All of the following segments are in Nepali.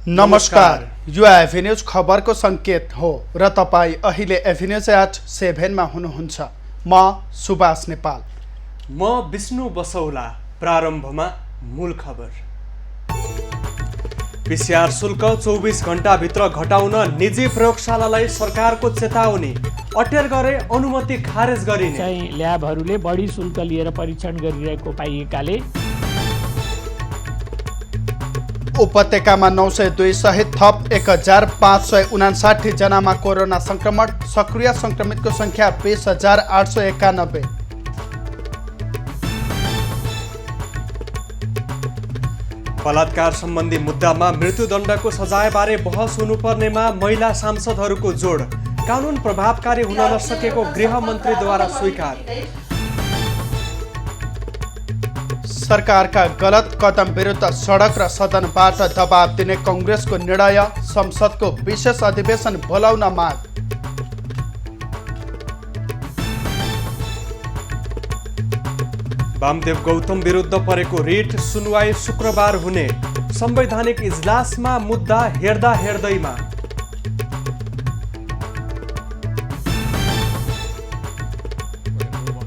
नमस्कार, यो एभिन्यूज खबरको सङ्केत हो र तपाईँ अहिले एभिन्यूज एट 7 मा हुनुहुन्छ। म सुभाष नेपाल। म विष्णु बसौला। प्रारम्भमा मूल खबर। पीसीआर शुल्क 24 घण्टाभित्र घटाउन निजी प्रयोगशालालाई सरकारको चेतावनी। अटेर गरे अनुमति खारेज गरिने। ल्याबहरूले बढी शुल्क लिएर परीक्षण गरिरहेको पाइएकाले उपत्यकामा 902 सहित थप 1559 जनामा कोरोना संक्रमण। सक्रिय संक्रमितको संख्या 20,891। बलात्कार सम्बन्धी मुद्दामा मृत्युदण्डको सजायबारे बहस हुनुपर्नेमा महिला सांसदहरूको जोड। कानुन प्रभावकारी हुन नसकेको गृहमन्त्रीद्वारा स्वीकार। सरकारका गलत कदम विरुद्ध सडक र सदनबाट दबाब दिने कांग्रेसको निर्णय। संसदको विशेष अधिवेशन बोलाउन माग। वामदेव गौतम विरुद्ध परेको रिट सुनवाई शुक्रबार हुने। संवैधानिक इजलासमा मुद्दा हेर्दा हेर्दैमा।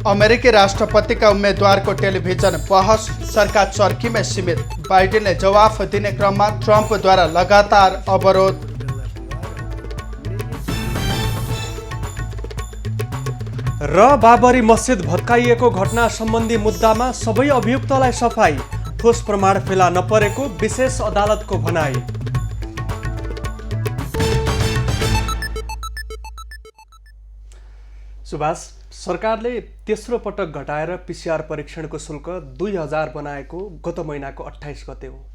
अमेरिकी राष्ट्रपतिका उम्मेद्वारको टेलिभिजन बहस सरकार चर्कीमै सीमित। बाइडेनले जवाफ दिने क्रममा ट्रम्पद्वारा लगातार अवरोध। र बाबरी मस्जिद भत्काइएको घटना सम्बन्धी मुद्दामा सबै अभियुक्तलाई सफाई। ठोस प्रमाण फेला नपरेको विशेष अदालतको भनाई। सुभाष, सरकारले तेस्रो पटक घटाएर पीसीआर परीक्षणको शुल्क 2000 बनाएको गत महिनाको 28 गते हो।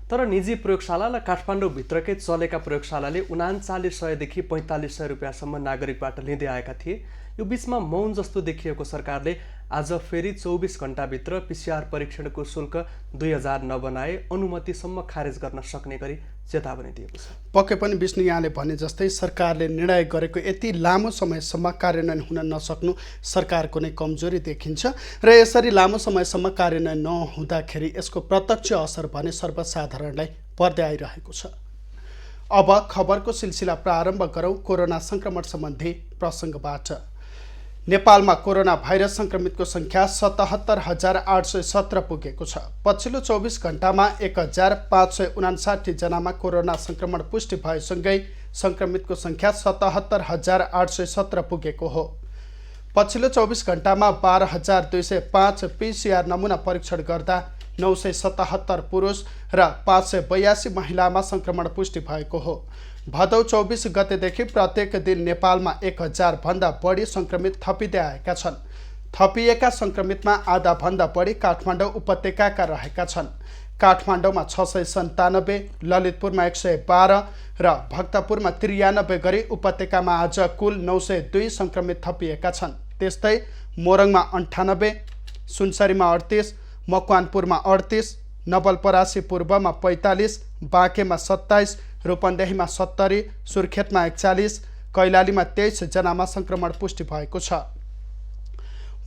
तर निजी प्रयोगशाला र काठमाडौँभित्रकै चलेका प्रयोगशालाले 3900 देखि 4500 रुपियाँसम्म नागरिकबाट लिँदै आएका थिए। यो बीचमा मौन जस्तो देखिएको सरकारले आज फेरि 24 घण्टाभित्र पीसीआर परीक्षणको शुल्क 2000 नबनाए अनुमतिसम्म खारेज गर्न सक्ने गरी चेतावनी दिएको छ। पक्कै पनि विष्णु यहाँले भने जस्तै सरकारले निर्णय गरेको यति लामो समयसम्म कार्यान्वयन हुन नसक्नु सरकारको नै कमजोरी देखिन्छ र यसरी लामो समयसम्म कार्यान्वयन नहुँदाखेरि यसको प्रत्यक्ष असर भने सर्वसाधारणलाई पर्दै आइरहेको छ। अब खबरको सिलसिला प्रारम्भ गरौँ कोरोना संक्रमण सम्बन्धी प्रसङ्गबाट। नेपालमा कोरोना भाइरस संक्रमितको संख्या 77,817 पुगेको छ। पछिल्लो 24 घण्टामा 1559 जनामा कोरोना संक्रमण पुष्टि भएसँगै संक्रमितको संख्या 77,817 पुगेको हो। पछिल्लो 24 घण्टामा 12,205 पीसीआर नमुना परीक्षण गर्दा 977 पुरुष र 582 महिलामा संक्रमण पुष्टि भएको हो। भदौ 24 गतेदेखि प्रत्येक दिन नेपालमा 1000 भन्दा बढी संक्रमित थपिँदै आएका छन्। थपिएका संक्रमितमा आधा भन्दा बढी काठमाडौँ उपत्यकाका रहेका छन्। काठमाडौँमा 697, ललितपुरमा 112 र भक्तपुरमा 93 गरी उपत्यकामा आज कुल 902 संक्रमित थपिएका छन्। त्यस्तै मोरङमा 98, सुनसरीमा 38, मकवानपुरमा 38, नवलपरासी पूर्वमा 45, बाँकेमा 27, रूपन्देहीमा 70, सुर्खेतमा 41, कैलालीमा 23 जनामा संक्रमण पुष्टि भएको छ।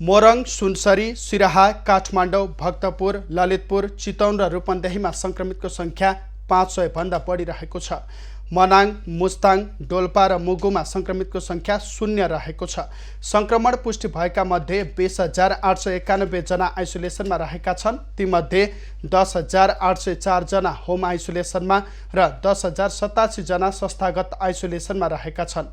मोरङ, सुनसरी, सिराहा, काठमाडौँ, भक्तपुर, ललितपुर, चितौन र रूपन्देहीमा संक्रमितको संख्या 500 भन्दा बढी रहेको छ। मनाङ, मुस्ताङ, डोल्पा र मुगुमा संक्रमितको संख्या 0 रहेको छ। संक्रमण पुष्टि भएका मध्ये 20,891 जना आइसोलेसनमा रहेका छन्। तीमध्ये 10,804 जना होम आइसोलेसनमा र 10,087 जना संस्थागत आइसोलेसनमा रहेका छन्।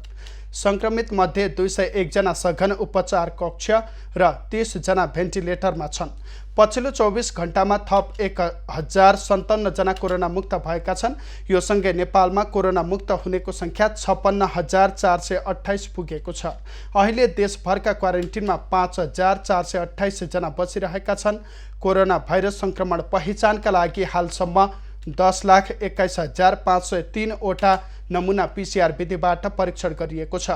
संक्रमित मध्ये 201 जना सघन उपचार कक्ष र 30 जना भेन्टिलेटरमा छन्। पछिल्लो 24 घण्टामा थप 1057 जना कोरोना मुक्त भएका छन्। यो सँगै नेपालमा कोरोना मुक्त हुनेको संख्या 56,428 पुगेको छ। अहिले देशभरका क्वारेन्टिनमा 5,428 जना बसिरहेका छन्। कोरोना भाइरस संक्रमण पहिचानका लागि हालसम्म 10,21,503 वटा नमुना पीसीआर विधिबाट परीक्षण गरिएको छ।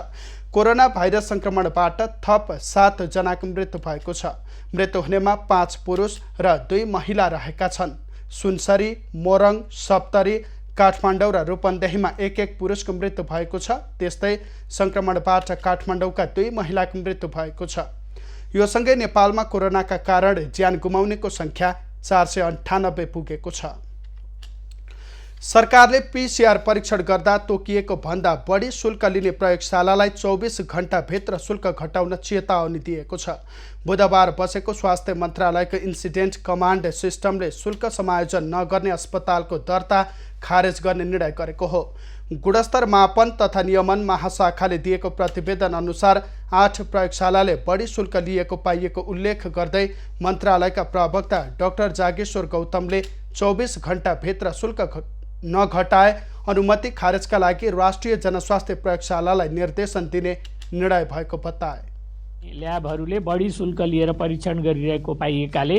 कोरोना भाइरस संक्रमणबाट थप 7 जनाको मृत्यु भएको छ। मृत्यु हुनेमा 5 पुरुष र 2 महिला रहेका छन्। सुनसरी, मोरङ, सप्तरी, काठमाडौँ र रूपन्देहीमा 1 पुरुषको मृत्यु भएको छ। त्यस्तै संक्रमणबाट काठमाडौँका 2 महिलाको मृत्यु भएको छ। यो सँगै नेपालमा कोरोनाका कारण ज्यान गुमाउनेको संख्या 498 पुगेको छ। सरकारले पिसिआर परीक्षण गर्दा तोकिएको भन्दा बढी शुल्क लिने प्रयोगशालालाई 24 घण्टाभित्र शुल्क घटाउन चेतावनी दिएको छ। बुधबार बसेको स्वास्थ्य मन्त्रालयको इन्सिडेन्ट कमान्ड सिस्टमले शुल्क समायोजन नगर्ने अस्पतालको दर्ता खारेज गर्ने निर्णय गरेको हो। गुणस्तर मापन तथा नियमन महाशाखाले दिएको प्रतिवेदन अनुसार 8 प्रयोगशालाले बढी शुल्क लिएको पाइएको उल्लेख गर्दै मन्त्रालयका प्रवक्ता डाक्टर जागेश्वर गौतमले 24 घण्टाभित्र शुल्क नघटाए अनुमति खारेजका लागि राष्ट्रिय जनस्वास्थ्य प्रयोगशालालाई निर्देशन दिने निर्णय भएको बताए। ल्याबहरूले बढी शुल्क लिएर परीक्षण गरिरहेको पाइएकाले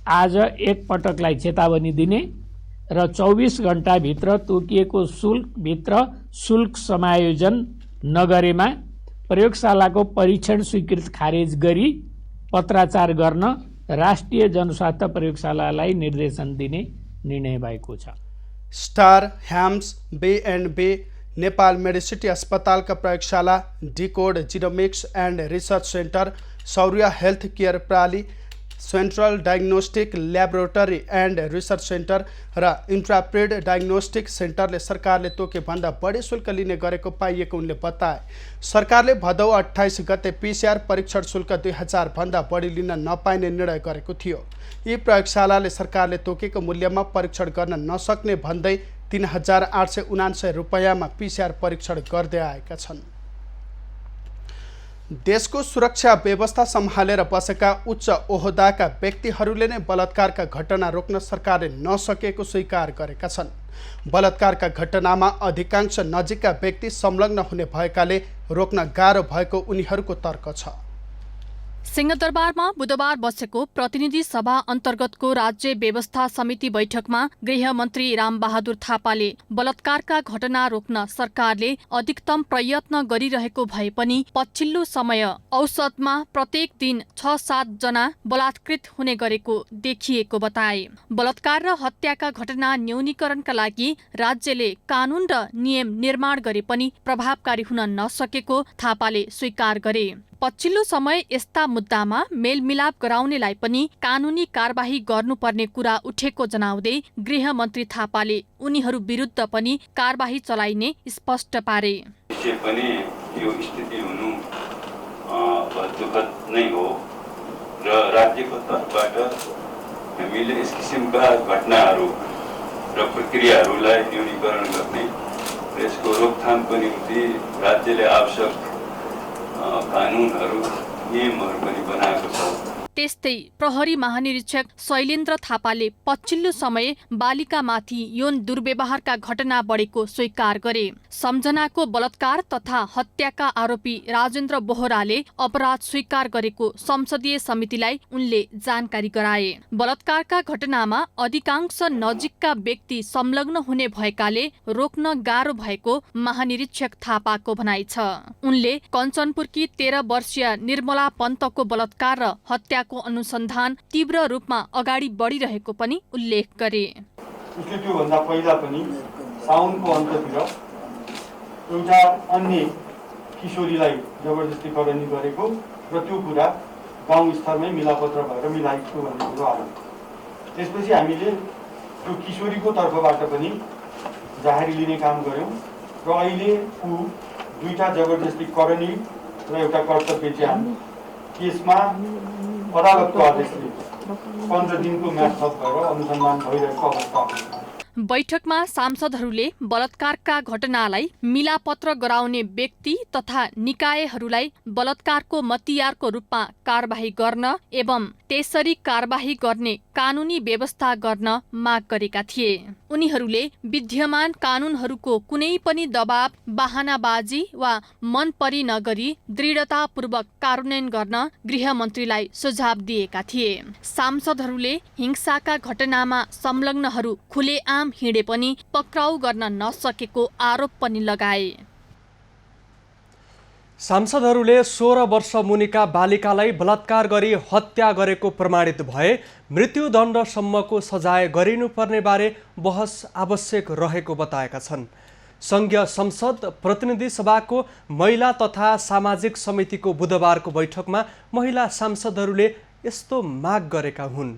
आज एक पटकलाई चेतावनी दिने र 24 घण्टाभित्र तोकिएको शुल्कभित्र शुल्क समायोजन नगरेमा प्रयोगशालाको परीक्षण स्वीकृत खारेज गरी पत्राचार गर्न राष्ट्रिय जनस्वास्थ्य प्रयोगशालालाई निर्देशन दिने निर्णय भएको छ। स्टार ह्याम्स बे नेपाल मेडिसिटी अस्पतालका प्रयोगशाला decode genomics and research centre Shaurya health care प्राली central diagnostic laboratory and research centre र इन्ट्राप्रेड डायग्नोस्टिक सेन्टरले सरकारले तोके भन्दा बढी शुल्क लिने गरेको पाइएको उनले बताए। सरकारले भदौ 28 गते पिसिआर परीक्षण शुल्क 2000 भन्दा बढी लिन नपाइने निर्णय गरेको थियो। यी प्रयोगशालाले सरकारले तोकेको मूल्यमा परीक्षण गर्न नसक्ने भन्दै 3879 रुपैयाँमा पिसिआर परीक्षण गर्दै आएका छन्। देशको सुरक्षा व्यवस्था सम्हालेर बसेका उच्च ओहदाका व्यक्तिहरूले नै बलात्कारका घटना रोक्न सरकारले नसकेको स्वीकार गरेका छन्। बलात्कारका घटनामा अधिकांश नजिकका व्यक्ति संलग्न हुने भएकाले रोक्न गाह्रो भएको उनीहरूको तर्क छ। सिंहदरबारमा बुधबार बसेको प्रतिनिधि सभा अन्तर्गतको राज्य व्यवस्था समिति बैठकमा गृहमन्त्री रामबहादुर थापाले बलात्कारका घटना रोक्न सरकारले अधिकतम प्रयत्न गरिरहेको भए पनि पछिल्लो समय औसतमा प्रत्येक दिन 6-7 जना बलात्कृत हुने गरेको देखिएको बताए। बलात्कार र हत्याका घटना न्यूनीकरणका लागि राज्यले कानून र नियम निर्माण गरे पनि प्रभावकारी हुन नसकेको थापाले स्वीकार गरे। पछिल्लो समय यस्ता मुद्दामा मेलमिलाप गराउनेलाई पनि कानूनी कारबाही गर्नुपर्ने कुरा उठेको जनाउँदै गृहमन्त्री थापाले उनीहरू विरुद्ध पनि कारबाही चलाइने स्पष्ट पारे। पनि यो स्थिति हुनु दुःखद नै हो र राज्यको तर्फबाट हामीले यस किसिमका घटनाहरू र प्रक्रियाहरूलाई न्यूनीकरण गर्ने र यसको रोकथामको निम्ति राज्यले आवश्यक कानुनहरू नियमहरू पनि बनाएको छ। त्यस्तै प्रहरी महानिरीक्षक शैलेन्द्र थापाले पछिल्लो समय बालिकामाथि यौन दुर्व्यवहारका घटना बढेको स्वीकार गरे। सम्झनाको बलात्कार तथा हत्याका आरोपी राजेन्द्र बोहराले अपराध स्वीकार गरेको संसदीय समितिलाई उनले जानकारी गराए। बलात्कारका घटनामा अधिकांश नजिकका व्यक्ति संलग्न हुने भएकाले रोक्न गाह्रो भएको महानिरीक्षक थापाको भनाइ छ। उनले कञ्चनपुरकी 13 वर्षीय निर्मला पन्तको बलात्कार र हत्या अनुसन्धान तीव्र रूपमा अगाडि बढिरहेको पनि उल्लेख गरे। उसले त्यो भन्दा पहिला पनि साउनको अन्ततिर एउटा अन्य किशोरीलाई जबरजस्ती करनी गरेको र त्यो कुरा गाउँ स्तरमै मिलापत्र भएर मिलाएको भन्ने कुरो आयो। त्यसपछि हामीले त्यो किशोरीको तर्फबाट पनि जाहेरी लिने काम गर्यौं र अहिले ऊ 2टा जबरजस्ती करनी र एउटा कर्तव्य ज्यान केसमा अदालतको आदेशले 15 दिनको म्याद थप भएर अनुसन्धान भइरहेको अवस्था छ। बैठकमा सांसदहरूले बलात्कारका घटनालाई मिलापत्र गराउने व्यक्ति तथा निकायहरूलाई बलात्कारको मतियारको रूपमा कारबाही गर्न एवं त्यसरी कारबाही गर्ने कानूनी व्यवस्था गर्न माग गरेका थिए। उनीहरूले विद्यमान कानूनहरूको कुनै पनि दबाव बहानाबाजी वा मनपरी नगरी दृढतापूर्वक कार्यान्वयन गर्न गृहमन्त्रीलाई सुझाव दिएका थिए। सांसदहरूले हिंसाका घटनामा संलग्नहरू खुलेआम हिँडे पनि पक्राउ गर्न नसकेको आरोप पनि लगाए। सांसदहरूले 16 वर्ष मुनिका बालिकालाई बलात्कार गरी हत्या गरेको प्रमाणित भए मृत्युदण्डसम्मको सजाय गरिनुपर्ने बारे बहस आवश्यक रहेको बताएका छन्। संघीय संसद प्रतिनिधि सभाको महिला तथा सामाजिक समितिको बुधबारको बैठकमा महिला सांसदहरूले यस्तो माग गरेका हुन्।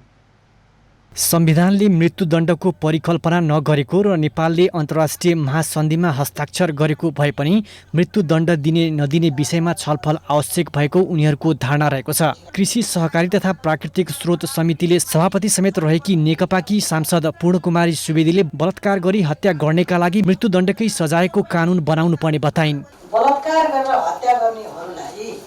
संविधानले मृत्युदण्डको परिकल्पना नगरेको र नेपालले अन्तर्राष्ट्रिय महासन्धिमा हस्ताक्षर गरेको भए पनि मृत्युदण्ड दिने नदिने विषयमा छलफल आवश्यक भएको उनीहरूको धारणा रहेको छ। कृषि सहकारी तथा प्राकृतिक स्रोत समितिले सभापति समेत रहेकी नेकपाकी सांसद पूर्णकुमारी सुवेदीले बलात्कार गरी हत्या गर्नेका लागि मृत्युदण्डकै सजायको कानुन बनाउनु पर्ने बताइन्। बलात्कार गरेर हत्या गर्नेहरूलाई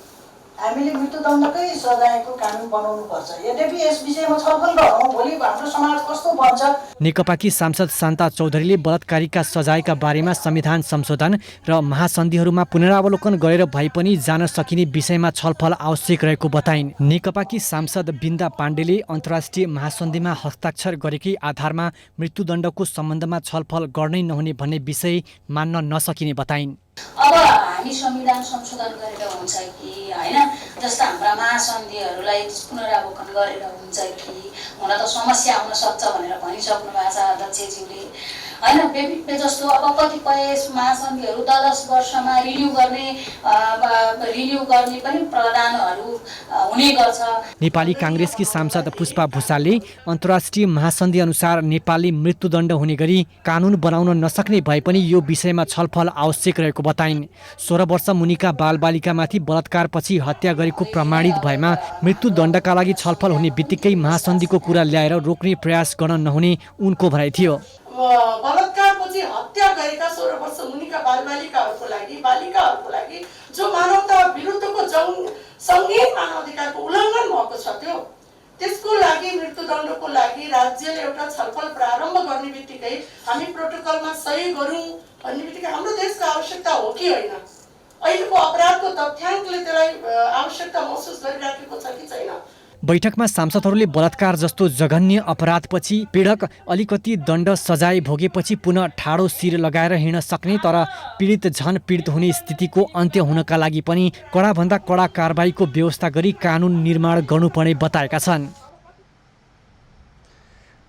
हामीले मृत्युदण्डकै सजायको कानुन बनाउनु पर्छ। यद्यपि यस विषयमा छलफल गरौँ, भोलि हाम्रो समाज कस्तो बन्छ। नेकपाकी सांसद शान्ता चौधरीले बलात्कारीका सजायका बारेमा संविधान संशोधन र महासन्धिहरूमा पुनरावलोकन गरेर भए पनि जान सकिने विषयमा छलफल आवश्यक रहेको बताइन्। नेकपाकी सांसद बिन्दा पाण्डेले अन्तर्राष्ट्रिय महासन्धिमा हस्ताक्षर गरेकै आधारमा मृत्युदण्डको सम्बन्धमा छलफल गर्नै नहुने भन्ने विषय मान्न नसकिने बताइन्। अब हामी संविधान संशोधन गरेर हुन्छ कि होइन, जस्ता हाम्रा महासन्धिहरूलाई पुनरावलोकन गरेर हुन्छ कि, हुन त समस्या आउन सक्छ भनेर भनिसक्नु भएको छ अध्यक्षज्यूले होइन। जस्तो अब कतिपय महासन्धिहरू 10 वर्षमा रिन्यू गर्ने पनि प्रावधानहरू हुने गर्छ। नेपाली काङ्ग्रेसकी सांसद पुष्पा भुसालले अन्तर्राष्ट्रिय महासन्धि अनुसार नेपालले मृत्युदण्ड हुने गरी कानुन बनाउन नसक्ने भए पनि यो विषयमा छलफल आवश्यक रहेको बताइन्। 16 वर्ष मुनिका बालबालिकामाथि बलात्कारपछि हत्या गरेको प्रमाणित भएमा मृत्युदण्डका लागि छलफल हुने बित्तिकै महासन्धिको कुरा ल्याएर रोक्ने प्रयास गर्न नहुने उनको भनाइ थियो। बलात्कारपछि हत्या गरेका 16 वर्ष मुनिका बालबालिकाहरूको लागि जो मानवता विरुद्धको सङ्गीन मानवाधिकारको उल्लङ्घन भएको छ, त्यसको लागि मृत्युदण्डको लागि राज्यले एउटा छलफल प्रारम्भ गर्ने बित्तिकै हामी प्रोटोकलमा सही गरौँ भन्ने बित्तिकै हाम्रो देशको आवश्यकता हो कि होइन, अहिलेको अपराधको तथ्याङ्कले त्यसलाई आवश्यकता महसुस गरिराखेको छ कि छैन। बैठकमा सांसदहरूले बलात्कार जस्तो जघन्य अपराधपछि पीडक अलिकति दण्ड सजाय भोगेपछि पुनः ठाडो शिर लगाएर हिँड्न सक्ने तर पीडित झन पीडित हुने स्थितिको अन्त्य हुनका लागि पनि कडाभन्दा कडा कारबाहीको व्यवस्था गरी कानुन निर्माण गर्नुपर्ने बताएका छन्।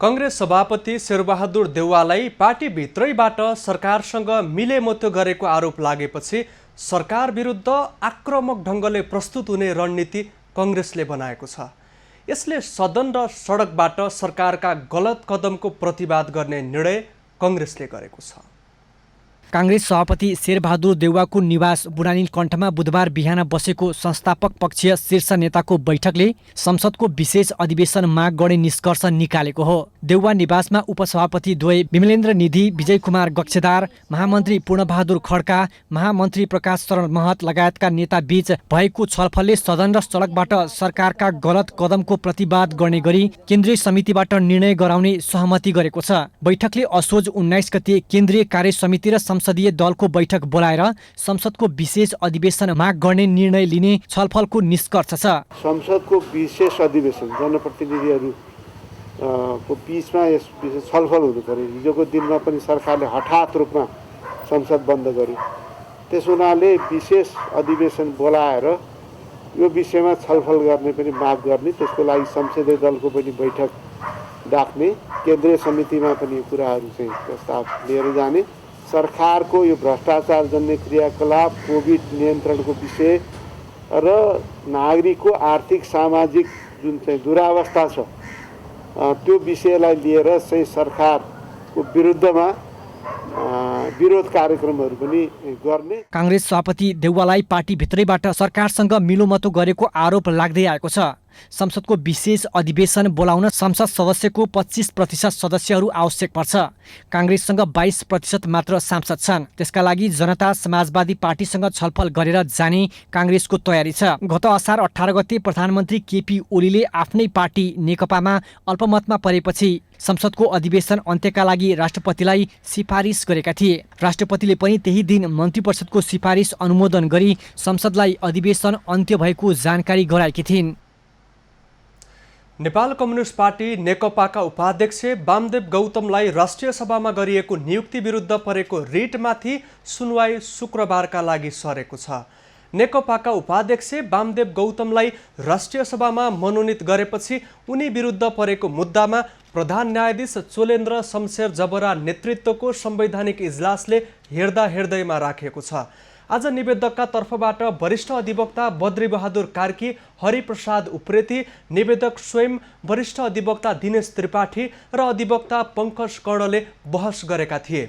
कांग्रेस सभापति शेरबहादुर देउवालाई पार्टीभित्रैबाट सरकारसँग मिलेमतो गरेको आरोप लागेपछि सरकार विरुद्ध आक्रामक ढङ्गले प्रस्तुत हुने रणनीति कांग्रेसले बनाएको छ। यसले सदन र सडकबाट सरकारका गलत कदमको प्रतिवाद गर्ने निर्णय कांग्रेसले गरेको छ। कांग्रेस सभापति शेरबहादुर देउवाको निवास बुढानील कण्ठमा बुधबार बिहान बसेको संस्थापक पक्षीय शीर्ष नेताको बैठकले संसदको विशेष अधिवेशन माग गर्ने निष्कर्ष निकालेको हो। देउवा निवासमा उपसभापति द्वय विमलेन्द्र निधि, विजय कुमार गक्षेदार, महामन्त्री पूर्णबहादुर खड्का, महामन्त्री प्रकाश शरण महत लगायतका नेता बीच भएको छलफलले सदन र सडकबाट सरकारका गलत कदमको प्रतिवाद गर्ने गरी केन्द्रीय समितिबाट निर्णय गराउने सहमति गरेको छ। बैठकले असोज 19 गते केन्द्रीय कार्य समिति र संसदीय दलको बैठक बोलाएर संसदको विशेष अधिवेशन माग गर्ने निर्णय लिने छलफलको निष्कर्ष छ। संसदको विशेष अधिवेशन जनप्रतिनिधिहरू को बीचमा यस विषय छलफल हुनु पर्यो। हिजोको दिनमा पनि सरकारले हठात रूपमा संसद बन्द गर्यो। त्यस हुनाले विशेष अधिवेशन बोलाएर यो विषयमा छलफल गर्ने पनि माग गर्ने, त्यसको लागि संसदीय दलको पनि बैठक डाक्ने, केन्द्रीय समितिमा पनि कुराहरू चाहिँ प्रस्ताव लिएर जाने, सरकारको यो भ्रष्टाचार जन्य क्रियाकलाप, कोभिड नियन्त्रणको विषय र नागरिकको आर्थिक सामाजिक जुन चाहिँ दुरावस्था छ त्यो विषयलाई लिएर चाहिँ सरकारको विरुद्धमा विरोध कार्यक्रमहरू पनि गर्ने। कांग्रेस सभापति देउवालाई पार्टीभित्रैबाट सरकारसँग मिलोमतो गरेको आरोप लाग्दै आएको छ। संसदको विशेष अधिवेशन बोलाउन संसद सदस्यको 25% सदस्यहरू आवश्यक पर्छ। कांग्रेससँग 22% मात्र सांसद छन्। त्यसका लागि जनता समाजवादी पार्टीसँग छलफल गरेर जाने कांग्रेसको तयारी छ। गत असार 18 गते प्रधानमन्त्री केपी ओलीले आफ्नै पार्टी नेकपामा अल्पमतमा परेपछि संसदको अधिवेशन अन्त्यका लागि राष्ट्रपतिलाई सिफारिस गरेका थिए। राष्ट्रपतिले पनि त्यही दिन मन्त्रीपरिषदको सिफारिस अनुमोदन गरी संसदलाई अधिवेशन अन्त्य भएको जानकारी गराएकी थिइन्। नेपाल कम्युनिस्ट पार्टी नेकपाका उपाध्यक्ष वामदेव गौतमलाई राष्ट्रिय सभामा गरिएको नियुक्ति विरुद्ध परेको रिटमाथि सुनवाई शुक्रबारका लागि सरेको छ। नेकपाका उपाध्यक्ष वामदेव गौतमलाई राष्ट्रिय सभामा मनोनित गरेपछि उनी विरुद्ध परेको मुद्दामा प्रधान न्यायाधीश चोलेन्द्र शमशेर जबरा नेतृत्वको संवैधानिक इजलासले हेर्दैमा राखेको छ। आज निवेदकका तर्फबाट वरिष्ठ अधिवक्ता बद्रीबहादुर कार्की, हरिप्रसाद उप्रेती, निवेदक स्वयं वरिष्ठ अधिवक्ता दिनेश त्रिपाठी र अधिवक्ता पङ्कज कर्णले बहस गरेका थिए।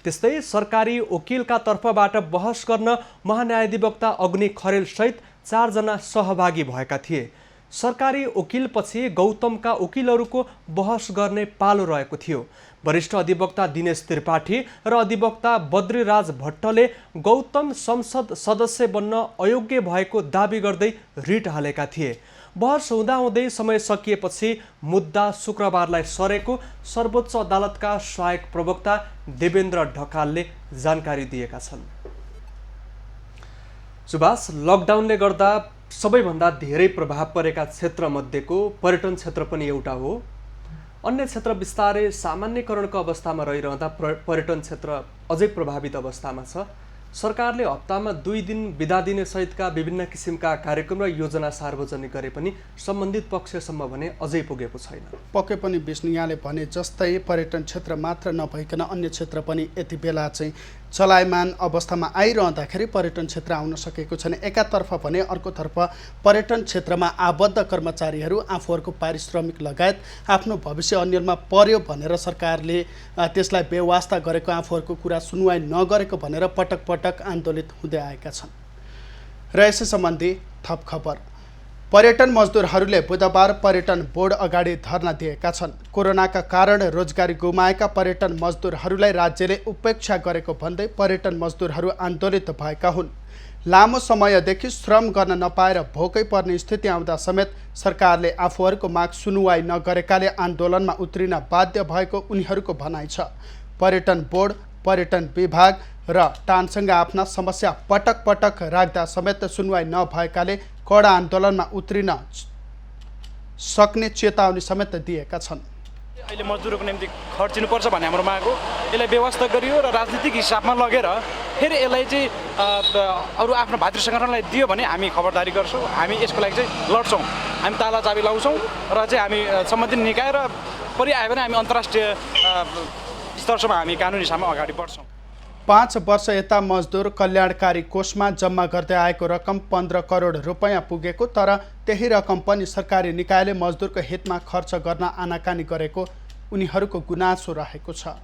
त्यस्तै सरकारी वकिलका तर्फबाट बहस गर्न महान्यायाधिवक्ता अग्नि खरेल सहित 4 जना सहभागी भएका थिए। सरकारी वकिलपछि गौतमका वकिलहरूको बहस गर्ने पालो रहेको थियो। वरिष्ठ अधिवक्ता दिनेश त्रिपाठी र अधिवक्ता बद्रीराज भट्टले गौतम संसद सदस्य बन्न अयोग्य भएको दाबी गर्दै रिट हालेका थिए। बहस हुँदाहुँदै समय सकिएपछि मुद्दा शुक्रबारलाई सरेको सर्वोच्च अदालतका सहायक प्रवक्ता देवेन्द्र ढकालले जानकारी दिएका छन्। सुभाष, लकडाउनले गर्दा सबैभन्दा धेरै प्रभाव परेका क्षेत्रमध्येको पर्यटन क्षेत्र पनि एउटा हो। अन्य क्षेत्र बिस्तारै सामान्यकरणको अवस्थामा रहिरहँदा पर्यटन क्षेत्र अझै प्रभावित अवस्थामा छ। सरकारले हप्तामा 2 दिन बिदा दिने सहितका विभिन्न किसिमका कार्यक्रम र योजना सार्वजनिक गरे पनि सम्बन्धित पक्षसम्म भने अझै पुगेको छैन। पक्कै पनि विष्णु यहाँले भने जस्तै पर्यटन क्षेत्र मात्र नभइकन अन्य क्षेत्र पनि यति बेला चाहिँ चलायमान अवस्थामा आइरहँदाखेरि पर्यटन क्षेत्र आउन सकेको छैन एकातर्फ भने, अर्कोतर्फ पर्यटन क्षेत्रमा आबद्ध कर्मचारीहरू आफूहरूको पारिश्रमिक लगायत आफ्नो भविष्य अन्यलमा पर्यो भनेर सरकारले त्यसलाई बेवास्ता गरेको, आफूहरूको कुरा सुनवाई नगरेको भनेर पटक पटक आन्दोलित हुँदै आएका छन्। र यसै सम्बन्धी थप खबर, पर्यटन मजदुरहरूले बुधबार पर्यटन बोर्ड अगाडि धरना दिएका छन्। कोरोनाका कारण रोजगारी गुमाएका पर्यटन मजदुरहरूलाई राज्यले उपेक्षा गरेको भन्दै पर्यटन मजदुरहरू आन्दोलित भएका हुन्। लामो समयदेखि श्रम गर्न नपाएर भोकै पर्ने स्थिति आउँदा समेत सरकारले आफूहरूको माग सुनवाई नगरेकाले आन्दोलनमा उत्रिन बाध्य भएको उनीहरूको भनाइ छ। पर्यटन बोर्ड, पर्यटन विभाग र टानसँग आफ्ना समस्या पटक पटक राख्दा समेत सुनवाई नभएकाले कडा आन्दोलनमा उत्रिन सक्ने चेतावनी समेत दिएका छन्। अहिले मजदुरको निम्ति खर्चिनुपर्छ भन्ने हाम्रो माग हो। यसलाई व्यवस्था गरियो र राजनीतिक हिसाबमा लगेर फेरि यसलाई चाहिँ अरू आफ्नो भातृ सङ्गठनलाई दियो भने हामी खबरदारी गर्छौँ। हामी यसको लागि चाहिँ लड्छौँ, हामी ताला चाबी लाउँछौँ र चाहिँ हामी सम्बन्धित निकाय र परिआयो भने हामी अन्तर्राष्ट्रिय स्तरसम्म हामी कानुनी हिसाबमा अगाडि बढ्छौँ। 5 वर्ष यता मजदुर कल्याणकारी कोषमा जम्मा गर्दै आएको रकम 15 करोड रुपैयाँ पुगेको, तर त्यही रकम पनि सरकारी निकायले मजदुरको हितमा खर्च गर्न आनाकानी गरेको उनीहरूको गुनासो रहेको छ।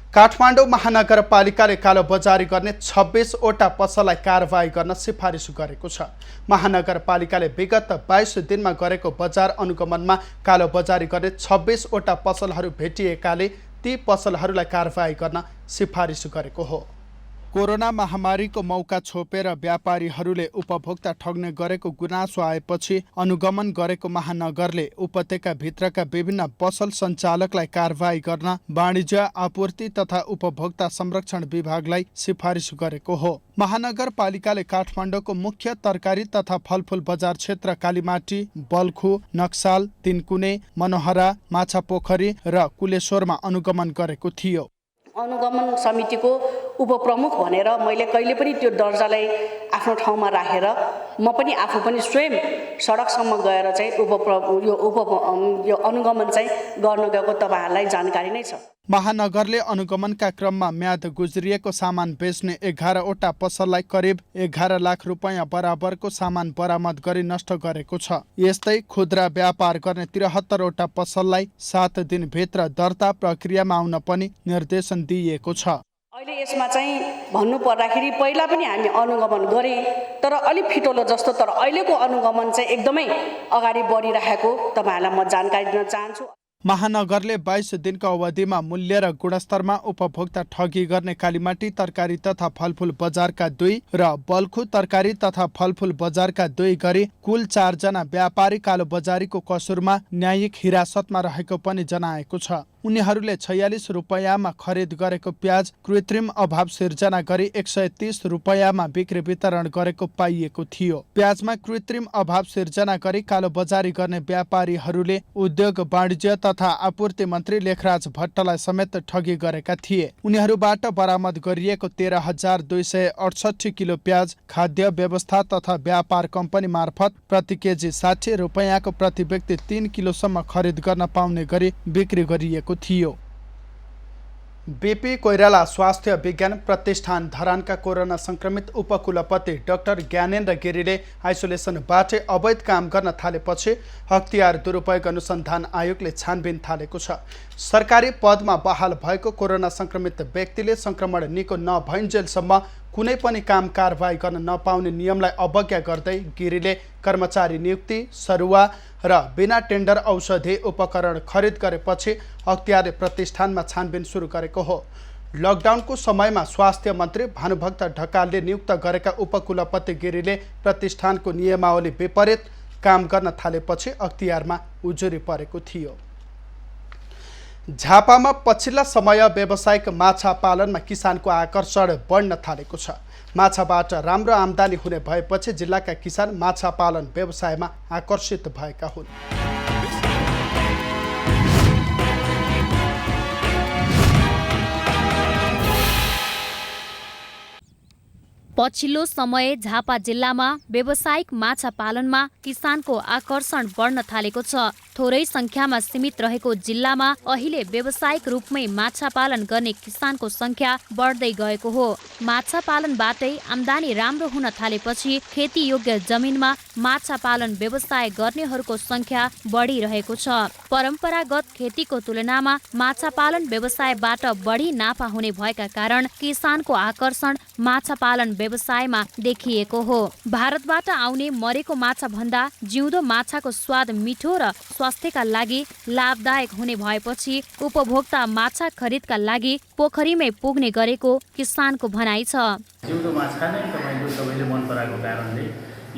काठमाडौँ महानगरपालिकाले कालोबजारी गर्ने 26वटा पसललाई कारबाही गर्न सिफारिस गरेको छ। महानगरपालिकाले विगत 22 दिनमा गरेको बजार अनुगमनमा कालोबजारी गर्ने 26वटा पसलहरू भेटिएकाले ती पसलहरूलाई कारबाही गर्न सिफारिस गरेको हो। कोरोना महामारीको मौका छोपेर व्यापारीहरूले उपभोक्ता ठग्ने गरेको गुनासो आएपछि अनुगमन गरेको महानगरले उपत्यकाभित्रका विभिन्न पसल सञ्चालकलाई कारबाही गर्न वाणिज्य, आपूर्ति तथा उपभोक्ता संरक्षण विभागलाई सिफारिस गरेको हो। महानगरपालिकाले काठमाडौँको मुख्य तरकारी तथा फलफुल बजार क्षेत्र कालीमाटी, बल्खु, नक्साल, तिनकुने, मनोहरा, माछापोखरी र कुलेश्वरमा अनुगमन गरेको थियो। अनुगमन समितिको उपप्रमुख भनेर मैले कहिले पनि त्यो दर्जालाई आफ्नो ठाउँमा राखेर म पनि आफू पनि स्वयं सडकसम्म गएर चाहिँ यो अनुगमन चाहिँ गर्न गएको तपाईहरुलाई जानकारी नै छ। महानगरले अनुगमनका क्रममा म्याद गुज्रिएको सामान बेच्ने 11वटा पसललाई करिब 11 लाख रुपैयाँ बराबरको सामान बरामद गरी नष्ट गरेको छ। यस्तै खुद्रा व्यापार गर्ने 73वटा पसललाई 7 दिनभित्र दर्ता प्रक्रियामा आउन पनि निर्देशन दिइएको छ। अहिले यसमा चाहिँ भन्नु पर्दाखेरि पहिला पनि हामी अनुगमन गरे तर अलि फिटोलो जस्तो, तर अहिलेको अनुगमन चाहिँ एकदमै अगाडि बढिरहेको तपाईहरुलाई म जानकारी दिन चाहन्छु। महानगरले 22 दिनको अवधिमा मूल्य र गुणस्तरमा उपभोक्ता ठगी गर्ने कालीमाटी तरकारी तथा फलफुल बजारका 2 र बल्खु तरकारी तथा फलफुल बजारका 2 गरी कुल 4 जना व्यापारी कालोबजारीको कसुरमा न्यायिक हिरासतमा रहेको पनि जनाएको छ। उनीहरूले 46 रुपैयाँमा खरिद गरेको प्याज कृत्रिम अभाव सिर्जना गरी 130 रुपैयाँमा बिक्री वितरण गरेको पाइएको थियो। प्याजमा कृत्रिम अभाव सिर्जना गरी कालोबजारी गर्ने व्यापारीहरूले उद्योग, वाणिज्य तथा आपूर्ति मन्त्री लेखराज भट्टलाई समेत ठगी गरेका थिए। उनीहरूबाट बरामद गरिएको 13,268 किलो प्याज खाद्य व्यवस्था तथा व्यापार कम्पनी मार्फत प्रति केजी 60 रुपैयाँको प्रति व्यक्ति 3 किलोसम्म खरिद गर्न पाउने गरी बिक्री गरिएको थियो। बीपी कोइराला स्वास्थ्य विज्ञान प्रतिष्ठान धरानका कोरोना संक्रमित उपकुलपति डाक्टर ज्ञानेन्द्र गिरीले आइसोलेसनबाटै अवैध काम गर्न थालेपछि अख्तियार दुरुपयोग अनुसन्धान आयोगले छानबिन थालेको छ। सरकारी पदमा बहाल भएको कोरोना संक्रमित व्यक्तिले संक्रमण निको नभइन्जेलसम्म कुनै पनि काम कारबाही गर्न नपाउने नियमलाई अवज्ञा गर्दै गिरीले कर्मचारी नियुक्ति, सरुवा र बिना टेन्डर औषधि उपकरण खरिद गरेपछि अख्तियार प्रतिष्ठानमा छानबिन सुरु गरेको हो। लकडाउनको समयमा स्वास्थ्य मन्त्री भानुभक्त ढकालले नियुक्त गरेका उपकुलपति गिरीले प्रतिष्ठानको नियमावली विपरीत काम गर्न थालेपछि अख्तियारमा उजुरी परेको थियो। झापामा पछिल्ला समय व्यावसायिक माछा पालनमा किसानको आकर्षण बढ्न थालेको छ। माछाबाट राम्रो आम्दानी हुने भएपछि जिल्लाका किसान माछा पालन व्यवसायमा आकर्षित भएका हुन्। पछिल्लो समय झापा जिल्लामा व्यावसायिक माछा पालनमा किसानको आकर्षण बढ्न थालेको छ। थोरै संख्यामा सीमित रहेको जिल्लामा अहिले व्यावसायिक रूपमै माछा पालन गर्ने किसानको संख्या बढ्दै गएको हो। माछा पालनबाटै आम्दानी राम्रो हुन थालेपछि खेती योग्य जमिनमा माछा पालन व्यवसाय गर्नेहरूको संख्या बढिरहेको छ। परम्परागत खेतीको तुलनामा माछा पालन व्यवसायबाट बढी नाफा हुने भएका कारण किसानको आकर्षण माछा पालन व्यवसायमा देखिएको हो। भारतबाट आउने मरेको माछा भन्दा जिउँदो माछाको स्वाद मिठो र स्वास्थ्यका लागि लाभदायक हुने भएपछि उपभोक्ता माछा खरिदका लागि पोखरीमै पुग्ने गरेको किसानको भनाइ छ। जिउँदो माछा नै सबैले मन पराएको कारणले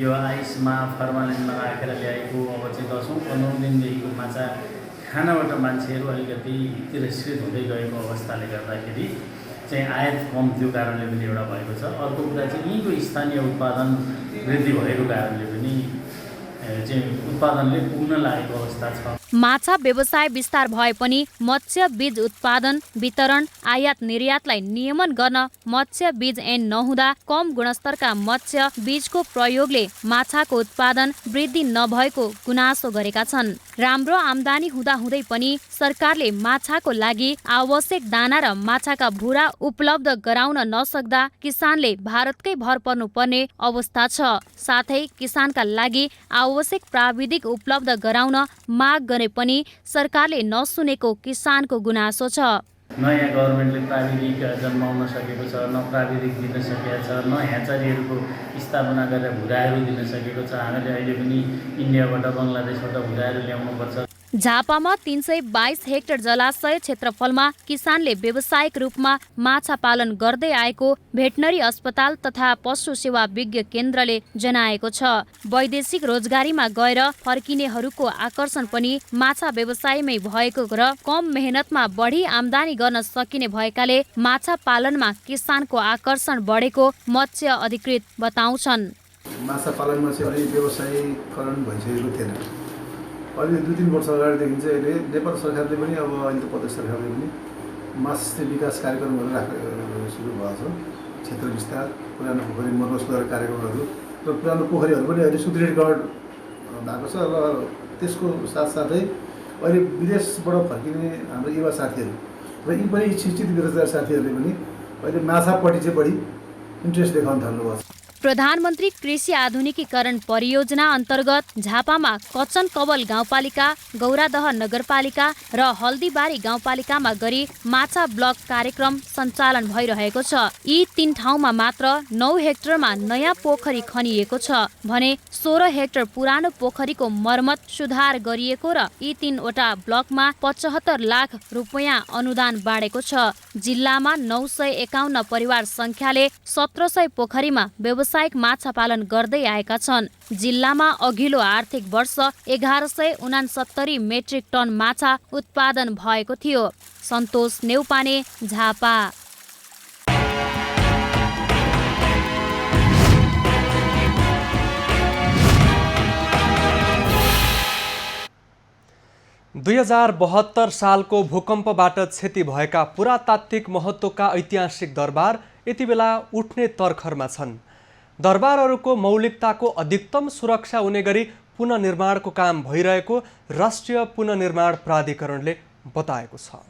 यो आइसमा फर्मालिनमा राखेर ल्याएको अब चाहिँ 10-15 दिनदेखिको माछा खानाबाट मान्छेहरू अलिकति तिरस्कृत हुँदै गएको अवस्थाले गर्दाखेरि चाहिँ आयात कम त्यो कारणले पनि एउटा भएको छ। अर्को कुरा चाहिँ यहीँको स्थानीय उत्पादन वृद्धि भएको कारणले पनि चाहिँ उत्पादनले पुग्न लागेको अवस्था छ। माछा व्यवसाय विस्तार भए पनि मत्स्य बीज उत्पादन, वितरण, आयात निर्यातलाई नियमन गर्न मत्स्य बीज ऐन नहुँदा कम गुणस्तरका मत्स्य बीजको प्रयोगले माछाको उत्पादन वृद्धि नभएको गुनासो गरेका छन्। राम्रो आम्दानी हुँदाहुँदै पनि सरकारले माछाको लागि आवश्यक दाना र माछाका भुरा उपलब्ध गराउन नसक्दा किसानले भारतकै भर पर्नुपर्ने अवस्था छ। साथै किसानका लागि आवश्यक प्राविधिक उपलब्ध गराउन माग गरे पनि सरकारले नसुनेको किसानको गुनासो छ। नयाँ गभर्मेन्टले प्राविधिक जन्माउन सकेको छ, न प्राविधिक दिन सकेको छ, न ह्याचरीहरूको स्थापना गरेर भुराहरू दिन सकेको छ। हामीले अहिले पनि इन्डियाबाट बङ्गलादेशबाट भुराहरू ल्याउनुपर्छ। झापामा 322 हेक्टर जलाशय क्षेत्रफलमा किसानले व्यावसायिक रूपमा माछा पालन गर्दै आएको भेटनरी अस्पताल तथा पशु सेवा विज्ञ केन्द्रले जनाएको छ। वैदेशिक रोजगारीमा गएर फर्किनेहरूको आकर्षण पनि माछा व्यवसायमै भएको र कम मेहनतमा बढी आम्दानी गर्न सकिने भएकाले माछा पालनमा किसानको आकर्षण बढेको मत्स्य अधिकृत बताउँछन्। माछा पालनमा चाहिँ अलि व्यवसायीकरण भइसकेको थिएन। अहिले 2-3 वर्ष अगाडिदेखि चाहिँ अहिले नेपाल सरकारले पनि अब अहिले त प्रदेश सरकारले पनि मत्स्य विकास कार्यक्रमहरू राख्न सुरु भएको छ। क्षेत्र विस्तार, पुरानो पोखरी मर्मत सुधार कार्यक्रमहरू र पुरानो पोखरीहरू पनि अहिले सुदृढीकरण भएको छ। र त्यसको साथसाथै अहिले विदेशबाट फर्किने हाम्रो युवा साथीहरू र यी पनि शिक्षित बेरोजगार साथीहरूले पनि अहिले माछापट्टि चाहिँ बढी इन्ट्रेस्ट देखाउन थाल्नुभएको छ। प्रधानमन्त्री कृषि आधुनिकीकरण परियोजना अन्तर्गत झापामा कचन कवल गाउँपालिका, गौरादह नगरपालिका र हल्दीबारी गाउँपालिकामा गरी माछा ब्लक कार्यक्रम सञ्चालन भइरहेको छ। यी 3 ठाउँमा मात्र 9 हेक्टरमा नयाँ पोखरी खनिएको छ भने 16 हेक्टर पुरानो पोखरीको मर्मत सुधार गरिएको र यी 3वटा ब्लकमा 75 लाख रुपैयाँ अनुदान बाँडेको छ। जिल्लामा 951 परिवार संख्याले 1700 पोखरीमा व्यावसायिक माछा पालन गर्दै आएका छन्। जिल्लामा अघिल्लो आर्थिक वर्ष 1169 मेट्रिक टन माछा उत्पादन भएको थियो। सन्तोष नेउपाने, झापा। दुई 2072 सालको भूकम्पबाट क्षति भएका पुरातात्विक महत्त्वका ऐतिहासिक दरबार यति बेला उठ्ने तर्खरमा छन्। दरबारहरूको मौलिकताको अधिकतम सुरक्षा हुने गरी पुनर्निर्माणको काम भइरहेको राष्ट्रिय पुनर्निर्माण प्राधिकरणले बताएको छ।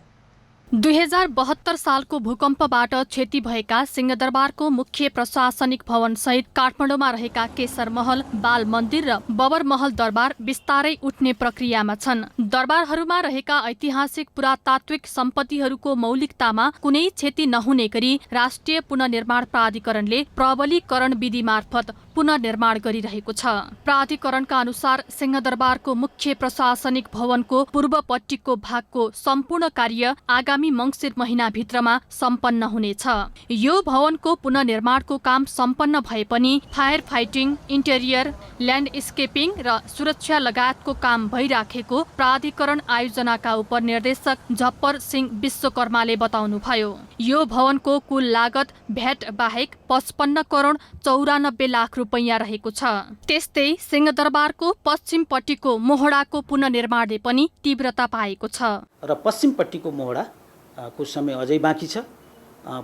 2072 सालको भूकम्पबाट क्षति भएका सिंहदरबारको मुख्य प्रशासनिक भवन सहित काठमाडौँमा रहेका केशर महल, बाल मन्दिर र बबर महल दरबार बिस्तारै उठ्ने प्रक्रियामा छन्। दरबारहरूमा रहेका ऐतिहासिक पुरातात्विक सम्पत्तिहरूको मौलिकतामा कुनै क्षति नहुने गरी राष्ट्रिय पुनर्निर्माण प्राधिकरणले प्रबलीकरण विधि मार्फत पुनर्निर्माण गरिरहेको छ। प्राधिकरणका अनुसार सिंहदरबारको मुख्य प्रशासनिक भवनको पूर्वपट्टिको भागको सम्पूर्ण कार्य आगामी मङ्सिर महिनाभित्रमा सम्पन्न हुनेछ। यो भवनको पुनर्निर्माणको काम सम्पन्न भए पनि फायर फाइटिङ, इन्टेरियर, ल्यान्डस्केपिङ र सुरक्षा लगायतको काम भइराखेको प्राधिकरण आयोजनाका उपनिर्देशक झप्पर सिंह विश्वकर्माले बताउनुभयो। यो भवनको कुल लागत भ्याट बाहेक 55 करोड 94 लाख रुपैयाँ रहेको छ। त्यस्तै सिंहदरबारको पश्चिमपट्टिको मोहडाको पुनर्निर्माणले पनि तीव्रता पाएको छ र पश्चिमपट्टिको मोहडाको समय अझै बाँकी छ।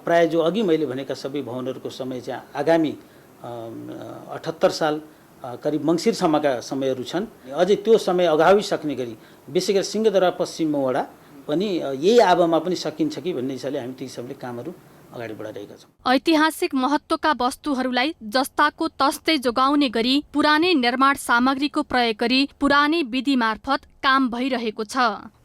प्राय जो अघि मैले भनेका सबै भवनहरूको समय चाहिँ आगामी 78 साल करिब मङ्सिरसम्मका समयहरू छन्। अझै त्यो समय अगावै सक्ने गरी विशेष गरी सिंहदरबार पश्चिम मोहडा पनि यही आवामा पनि सकिन्छ कि भन्ने हिसाबले हामी ती सबले कामहरू अगाडि बढाइरहेका छौँ। ऐतिहासिक महत्त्वका वस्तुहरूलाई जस्ताको तस्तै जोगाउने गरी पुरानै निर्माण सामग्रीको प्रयोग गरी पुरानै विधि मार्फत काम भइरहेको छ।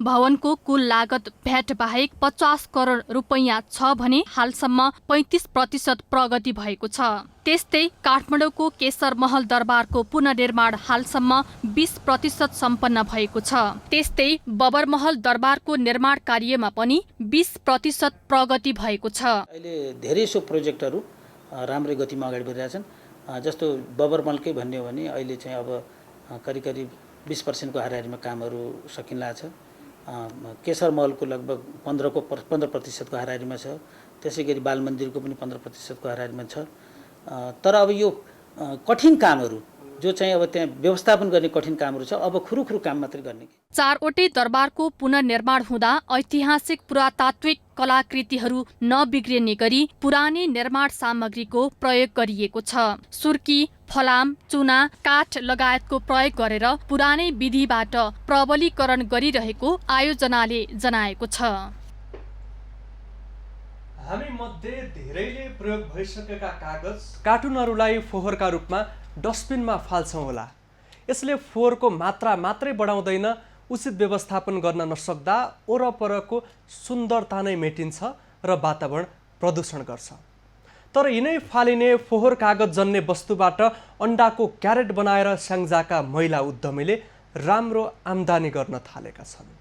भवनको कुल लागत भ्याट बाहेक 50 करोड रुपैयाँ छ भने हालसम्म 35% प्रगति भएको छ। त्यस्तै काठमाडौँको केशर महल दरबारको पुनर्निर्माण हालसम्म 20% सम्पन्न भएको छ। त्यस्तै बबर महल दरबारको निर्माण कार्यमा पनि 20% प्रगति भएको छ। अहिले धेरै सो प्रोजेक्टहरू राम्रै गतिमा अगाडि बढिरहेछन्। जस्तो बबर महलकै भन्ने हो भने अहिले चाहिँ अब करिब 20% को हाराहारीमा कामहरू सकिँला छ। केशर महलको लगभग 15% को हाराहारीमा छ। त्यसै गरी बाल मन्दिरको पनि 15% को हाराहारीमा छ। तर अब यो कठिन कामहरू जो चाहिँ अब त्यहाँ व्यवस्थापन गर्ने कठिन कामहरू छ, अब खुरुखुरु काम मात्रै गर्ने। 4वटै दरबारको पुनर्निर्माण हुँदा ऐतिहासिक पुरातात्विक कलाकृतिहरू नबिग्रिने गरी पुरानै निर्माण सामग्रीको प्रयोग गरिएको छ। सुर्की, फलाम, चुना, काठ लगायतको प्रयोग गरेर पुरानै विधिबाट प्रबलीकरण गरिरहेको आयोजनाले जनाएको छ। हामी मध्ये धेरैले प्रयोग भइसकेका कागज कार्टुनहरूलाई फोहोरका रूपमा डस्टबिनमा फाल्छौँ होला। यसले फोहोरको मात्रा मात्रै बढाउँदैन, उचित व्यवस्थापन गर्न नसक्दा वरपरको सुन्दरता नै मेटिन्छ र वातावरण प्रदूषण गर्छ। तर यिनै फालिने फोहोर कागज जन्ने वस्तुबाट अन्डाको क्यारेट बनाएर स्याङ्जाका महिला उद्यमीले राम्रो आम्दानी गर्न थालेका छन्।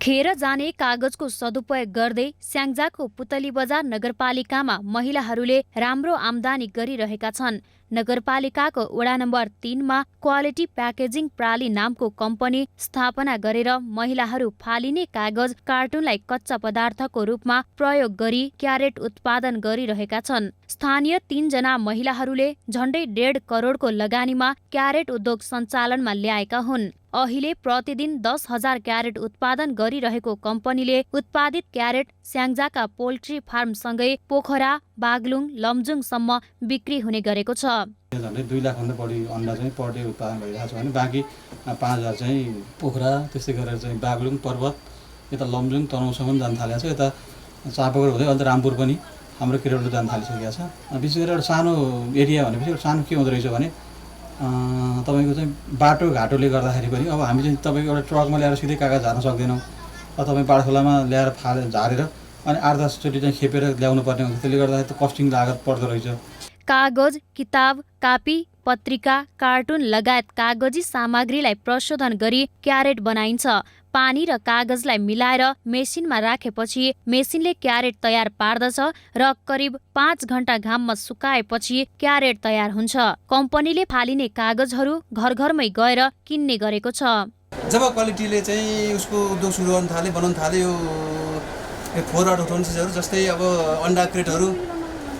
खेर जाने कागजको सदुपयोग गर्दै स्याङ्जाको पुतली बजार नगरपालिकामा महिलाहरूले राम्रो आम्दानी गरिरहेका छन्। नगरपालिकाको वडा नम्बर 3 मा क्वालिटी प्याकेजिङ प्राली नामको कम्पनी स्थापना गरेर महिलाहरू फालिने कागज कार्टुनलाई कच्चा पदार्थको रूपमा प्रयोग गरी क्यारेट उत्पादन गरिरहेका छन्। स्थानीय 3 जना महिलाहरूले झण्डै 1.5 करोडको लगानीमा क्यारेट उद्योग सञ्चालनमा ल्याएका हुन्। अहिले प्रतिदिन 10,000 क्यारेट उत्पादन गरिरहेको कम्पनीले उत्पादित क्यारेट स्याङ्जाका पोल्ट्री फार्मसँगै पोखरा, बागलुङ, लमजुङसम्म बिक्री हुने गरेको छ। झन्डै 2 लाखभन्दा बढी अन्डा चाहिँ पर डे उत्पादन भइरहेको छ भने बाँकी 5,000 चाहिँ पोखरा, त्यस्तै गरेर चाहिँ बागलुङ, पर्वत, यता लमजुङ, तनहुँसम्म जान थालेको छ। यता चापागर हुँदै अन्त रामपुर पनि हाम्रो क्यारेटहरू जान थालिसकेको छ। विशेष गरेर एउटा सानो एरिया भनेपछि एउटा सानो के हुँदो रहेछ भने तपाईँको चाहिँ बाटो घाटोले गर्दाखेरि पनि अब हामी चाहिँ तपाईँको एउटा ट्रकमा ल्याएर सिधै कागज झार्न सक्दैनौँ। तपाईँ बाडखोलामा ल्याएर झारेर अनि 8-10 चोटि चाहिँ खेपेर ल्याउनु पर्ने हुन्छ। त्यसले गर्दाखेरि त कस्टिङ लागत पर्दो रहेछ। कागज, किताब, कापी, पत्रिका, कार्टुन लगायत कागजी सामग्रीलाई प्रशोधन गरी क्यारेट बनाइन्छ। पानी र कागजलाई मिलाएर मेसिनमा राखेपछि मेसिनले क्यारेट तयार पार्दछ र करिब 5 घण्टा घाममा सुकाएपछि क्यारेट तयार हुन्छ। कम्पनीले फालिने कागजहरू घर घरमै गएर किन्ने गरेको छ। जब क्वालिटीले चाहिँ उसको उद्योग सुरु गर्न थाले, बनाउन थाले, यो फोहोरबाट उठाउने चिजहरू जस्तै अब अन्डा क्रेटहरू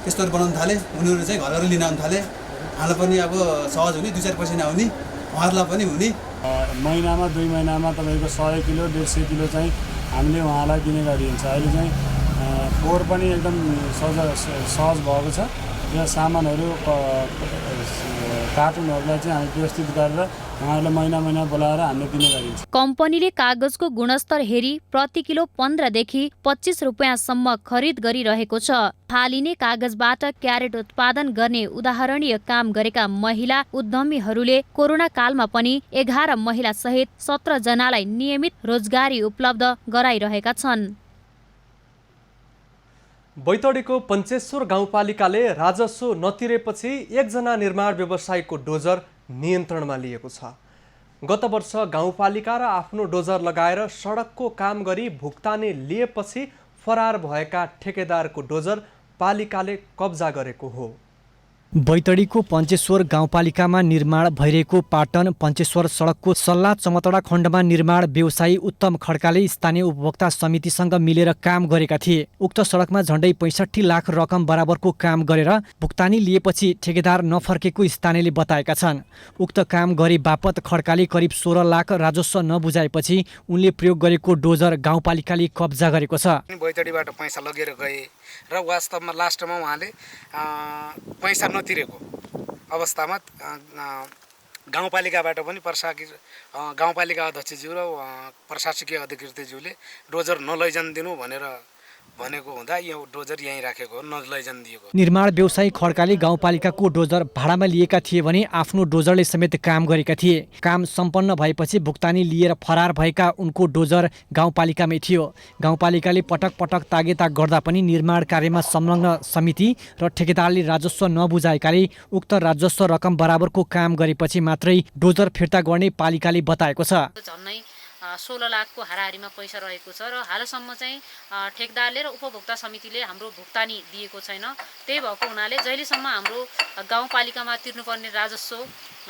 त्यस्तोहरू बनाउन थाले, उनीहरू चाहिँ घर घर लिन आउन थाले। हामीलाई पनि अब सहज हुने, 2-4 पैसा नहुने, उहाँहरूलाई पनि हुने। महिनामा 2 महिनामा तपाईँको 100 किलो 150 किलो चाहिँ हामीले उहाँलाई दिने गरिन्छ। अहिले चाहिँ फोहोर पनि एकदम सहज भएको छ यो सामानहरू कार्टुनहरूलाई चाहिँ हामी व्यवस्थित गरेर उहाँहरूलाई महिना बोलाएर हामीले दिने गरिन्छ। कम्पनीले कागजको गुणस्तर हेरी प्रति किलो 15 देखि 25 रुपियाँसम्म खरिद गरिरहेको छ। फालिने कागजबाट क्यारेट उत्पादन गर्ने उदाहरणीय काम गरेका महिला उद्यमीहरूले कोरोना कालमा पनि 11 महिला सहित 17 जनालाई नियमित रोजगारी उपलब्ध गराइरहेका छन्। बैतडीको पञ्चेश्वर गाउँपालिकाले राजस्व नतिरेपछि एकजना निर्माण व्यवसायीको डोजर नियन्त्रणमा लिएको छ। गत वर्ष गाउँपालिका र आफ्नो डोजर लगाएर सडकको काम गरी भुक्तानी लिएपछि फरार भएका ठेकेदारको डोजर पालिकाले कब्जा गरेको हो। बैतडीको पञ्चेश्वर गाउँपालिकामा निर्माण भइरहेको पाटन पञ्चेश्वर सडकको सल्ला चमतडा खण्डमा निर्माण व्यवसायी उत्तम खड्काले स्थानीय उपभोक्ता समितिसँग मिलेर काम गरेका थिए। उक्त सडकमा झण्डै 65 लाख रकम बराबरको काम गरेर भुक्तानी लिएपछि ठेकेदार नफर्केको स्थानीयले बताएका छन्। उक्त काम गरे बापत खड्काले करिब 16 लाख राजस्व नबुझाएपछि उनले प्रयोग गरेको डोजर गाउँपालिकाले कब्जा गरेको छ। बैतडीबाट पैसा लगेर गए र वास्तवमा लास्टमा उहाँले पैसा नतिरेको अवस्थामा गाउँपालिकाबाट पनि गाउँपालिका अध्यक्षज्यू र प्रशासकीय अधिकृतज्यूले डोजर नलैजान दिनु भनेको हुँदा यो डोजर यहीँ राखेको नलैजान दिएको। निर्माण व्यवसायी खड्काले गाउँपालिकाको डोजर भाडामा लिएका थिए भने आफ्नो डोजरले समेत काम गरेका थिए। काम सम्पन्न भएपछि भुक्तानी लिएर फरार भएका उनको डोजर गाउँपालिकामै थियो। गाउँपालिकाले पटक पटक तागेता गर्दा पनि निर्माण कार्यमा संलग्न समिति र ठेकेदारले राजस्व नबुझाएकाले उक्त राजस्व रकम बराबरको काम गरेपछि मात्रै डोजर फिर्ता गर्ने पालिकाले बताएको छ। 16 लाखको हाराहारीमा पैसा रहेको छ र हालसम्म चाहिँ ठेकदारले र उपभोक्ता समितिले हाम्रो भुक्तानी दिएको छैन। त्यही भएको हुनाले जहिलेसम्म हाम्रो गाउँपालिकामा तिर्नुपर्ने राजस्व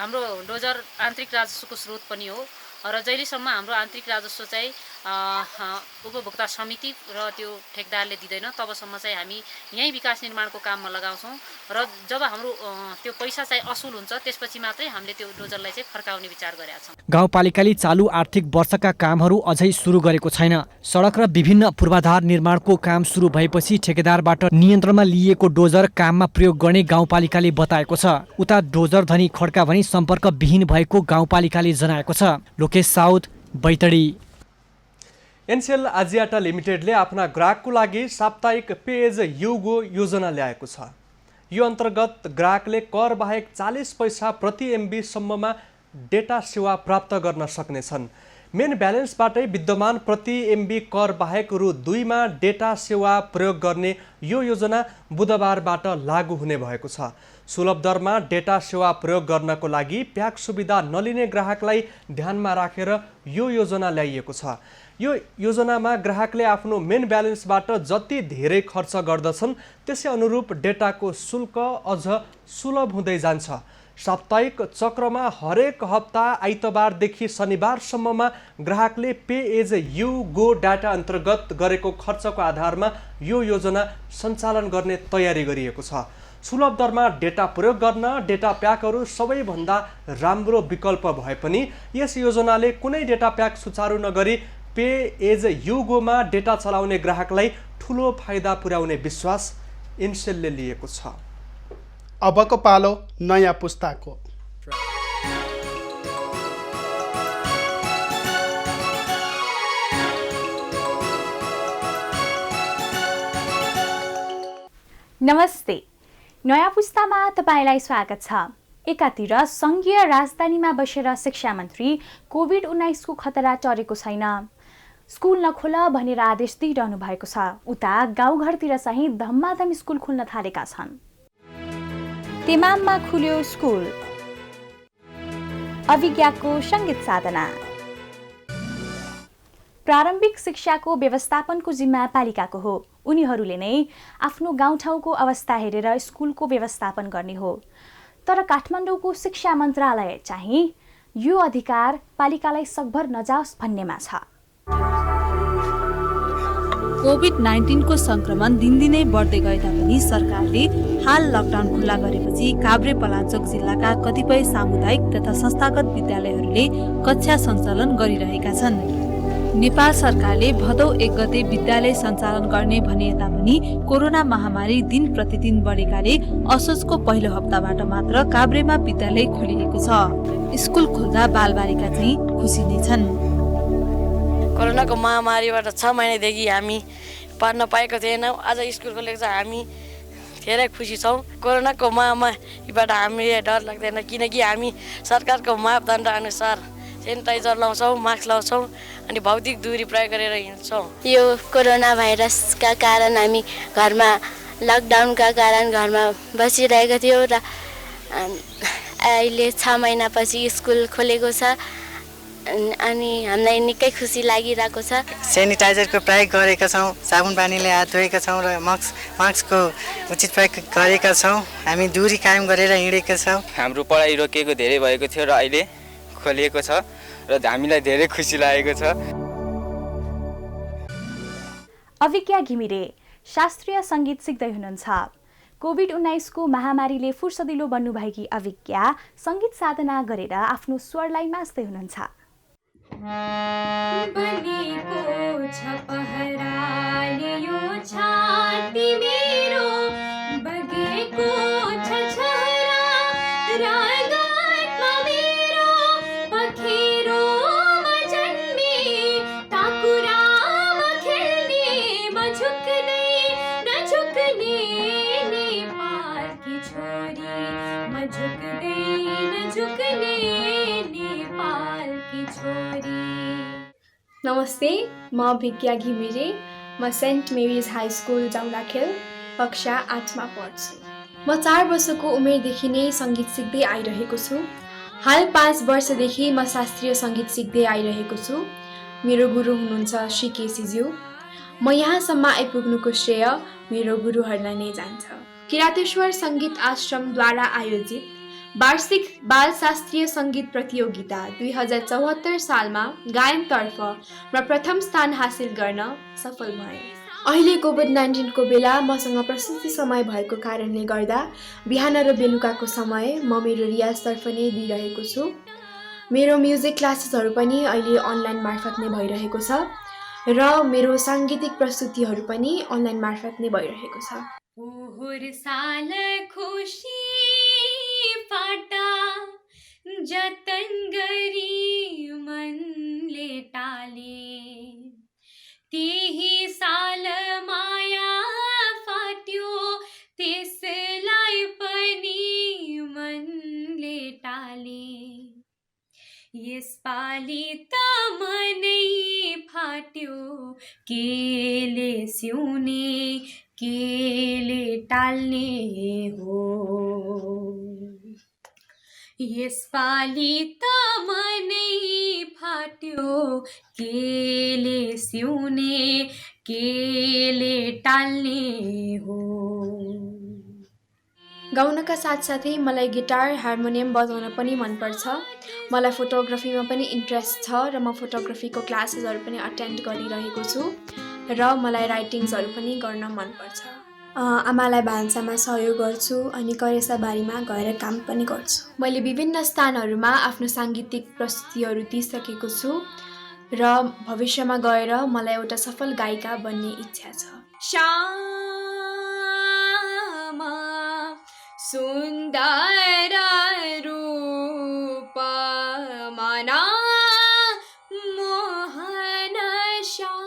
हाम्रो डोजर आन्तरिक राजस्वको स्रोत पनि हो र जहिलेसम्म हाम्रो आन्तरिक राजस्व चाहिँ उपभोक्ता समिति र त्यो ठेकदारले दिँदैन तबसम्म चाहिँ हामी यहीँ विकास निर्माणको काममा लगाउँछौँ र जब हाम्रो त्यो पैसा चाहिँ असुल हुन्छ त्यसपछि मात्रै हामीले त्यो डोजरलाई चाहिँ फर्काउने विचार गरेका छौँ। गाउँपालिकाले चालु आर्थिक वर्षका कामहरू अझै सुरु गरेको छैन। सडक र विभिन्न पूर्वाधार निर्माणको काम सुरु भएपछि ठेकेदारबाट नियन्त्रणमा लिएको डोजर काममा प्रयोग गर्ने गाउँपालिकाले बताएको छ। उता डोजर धनी खड्का भने सम्पर्क विहीन भएको गाउँपालिकाले जनाएको छ। लोकेश साउथ, बैतडी। एनसिएल आजियाटा लिमिटेडले आफ्ना ग्राहकको लागि साप्ताहिक पे एज यू गो योजना ल्याएको छ। यो अन्तर्गत ग्राहकले कर बाहेक 40 पैसा प्रति एमबी सम्ममा डेटा सेवा प्राप्त गर्न सक्नेछन्। मेन ब्यालेन्सबाटै विद्यमान प्रति एमबी कर बाहेक रु 2 मा डेटा सेवा प्रयोग गर्ने यो योजना बुधबारबाट लागू हुने भएको छ। सुलभ दरमा डेटा सेवा प्रयोग गर्नको लागि प्याक सुविधा नलिने ग्राहकलाई ध्यानमा राखेर यो योजना ल्याइएको छ। यो योजनामा ग्राहकले आफ्नो मेन ब्यालेन्सबाट जति धेरै खर्च गर्दछन् त्यसै अनुरूप डेटाको शुल्क अझ सुलभ हुँदै जान्छ। साप्ताहिक चक्रमा हरेक हप्ता आइतबारदेखि शनिबारसम्ममा ग्राहकले pay as you go data अन्तर्गत गरेको खर्चको आधारमा यो योजना सञ्चालन गर्ने तयारी गरिएको छ। सुलभ दरमा डेटा प्रयोग गर्न डेटा प्याकहरू सबैभन्दा राम्रो विकल्प भए पनि यस योजनाले कुनै डेटा प्याक सुचारू नगरी पे एज यू गोमा डेटा चलाउने ग्राहकलाई ठुलो फाइदा पुर्याउने विश्वास इन्सेलले लिएको छ। अबको पालो नयाँ पुस्ताको। नमस्ते, नयाँ पुस्तामा तपाईलाई स्वागत छ। एकातिर संघीय राजधानीमा बसेर शिक्षा मन्त्री कोभिड-19 को खतरा टरेको छैन, स्कुल नखोल भनेर आदेश दिइरहनु भएको छ। उता गाउँघरतिर चाहिँ धम्माधम स्कुल खुल्न थालेका छन्। तेमाममा खुल्यो स्कुल, अभिज्ञाको सङ्गीत साधना। प्रारम्भिक शिक्षाको व्यवस्थापनको जिम्मा पालिकाको हो। उनीहरूले नै आफ्नो गाउँठाउँको अवस्था हेरेर स्कुलको व्यवस्थापन गर्ने हो। तर काठमाडौँको शिक्षा मन्त्रालय चाहिँ यो अधिकार पालिकालाई सकभर नजाओस् भन्नेमा छ। कोभिड-19 को संक्रमण दिनदिनै बढ्दै गए तापनि सरकारले हाल लकडाउन खुल्ला गरेपछि काभ्रे पलाञ्चोक जिल्लाका कतिपय सामुदायिक तथा संस्थागत विद्यालयहरूले कक्षा सञ्चालन गरिरहेका छन्। नेपाल सरकारले भदौ 1 गते विद्यालय सञ्चालन गर्ने भने तापनि कोरोना महामारी दिन प्रतिदिन बढेकाले असोजको पहिलो हप्ताबाट मात्र काभ्रेमा विद्यालय खोलिएको छ। स्कुल खोल्दा बालबालिका चाहिँ खुसी नै छन्। कोरोनाको महामारीबाट 6 महिनादेखि हामी पढ्न पाएको थिएनौँ। आज स्कुल खोलेको छ, हामी धेरै खुसी छौँ। कोरोनाको महामारीबाट हामीले डर लाग्दैन, किनकि हामी सरकारको मापदण्ड अनुसार सेनिटाइजर लाउँछौँ, मास्क लाउँछौँ अनि भौतिक दूरी प्रयोग गरेर हिँड्छौँ। यो कोरोना भाइरसका कारण हामी घरमा लकडाउनका कारण घरमा बसिरहेको थियौँ र अहिले 6 महिनापछि स्कुल खोलेको छ अनि हामीलाई निकै खुसी लागिरहेको छ। सेनिटाइजरको प्रयोग गरेका छौँ, साबुन पानीले हात धोएका छौँ र मास्कको उचित प्रयोग गरेका छौँ। हामी दूरी कायम गरेर हिँडेका छौँ। हाम्रो पढाइ रोकिएको धेरै भएको थियो र अहिले खोलिएको छ र हामीलाई धेरै खुसी लागेको छ। अभिज्ञा घिमिरे शास्त्रीय सङ्गीत सिक्दै हुनुहुन्छ। कोभिड-19 को महामारीले फुर्सदिलो बन्नुभएकी अभिज्ञा सङ्गीत साधना गरेर आफ्नो स्वरलाई मास्दै हुनुहुन्छ। बनेको छ पहराले यो छाती मेरो, बगेको छ छहरा रागतमा मेरो, पखेरोमा जन्मे टाकुरामा खेल्ने, म झुक्ने नझुक्ने नेपालकी छोरी, म झुक्दै नझुक्ने नेपालकी छोरी। नमस्ते, म अभिज्ञा घिमिरे। म सेन्ट मेरिज हाई स्कुल जाउँदाखेल कक्षा 8मा पढ्छु। म 4 वर्षको उमेरदेखि नै सङ्गीत सिक्दै आइरहेको छु। हाल 5 वर्षदेखि म शास्त्रीय सङ्गीत सिक्दै आइरहेको छु। मेरो गुरु हुनुहुन्छ श्री केसीज्यू। म यहाँसम्म आइपुग्नुको श्रेय मेरो गुरुहरूलाई नै जान्छ। किरातेश्वर सङ्गीत आश्रमद्वारा आयोजित वार्षिक बाल शास्त्रीय सङ्गीत प्रतियोगिता 2074 सालमा गायनतर्फ म प्रथम स्थान हासिल गर्न सफल भएँ। अहिले कोभिड-19 को बेला मसँग प्रस्तुति समय भएको कारणले गर्दा बिहान र बेलुकाको समय म मेरो रियाजतर्फ नै दिइरहेको छु। मेरो म्युजिक क्लासेसहरू पनि अहिले अनलाइन मार्फत नै भइरहेको छ र मेरो साङ्गीतिक प्रस्तुतिहरू पनि अनलाइन मार्फत नै भइरहेको छ। पोहोर साल खुसी फाटा जतन गरी मनले टाले, त्यही साल माया फाट्यो त्यसलाई पनि मनले टाले। यसपालि त मनै फाट्यो केले सिउने केले टाल्ने हो। यसपालि त मनै फाट्यो केले सिउने केले टाल्ने हो। गाउनका साथसाथै मलाई गिटार हार्मोनियम बजाउन पनि मनपर्छ। मलाई फोटोग्राफीमा पनि इन्ट्रेस्ट छ र म फोटोग्राफीको क्लासेसहरू पनि अटेन्ड गरिरहेको छु र मलाई राइटिङ्सहरू पनि गर्न मनपर्छ। आमालाई भान्सामा सहयोग गर्छु अनि करेसाबारीमा गएर काम पनि गर्छु। मैले विभिन्न स्थानहरूमा आफ्नो साङ्गीतिक प्रस्तुतिहरू दिइसकेको छु र भविष्यमा गएर मलाई एउटा सफल गायिका बन्ने इच्छा छ। श्यामा सुन्दर रूप मना मोहन श्याम।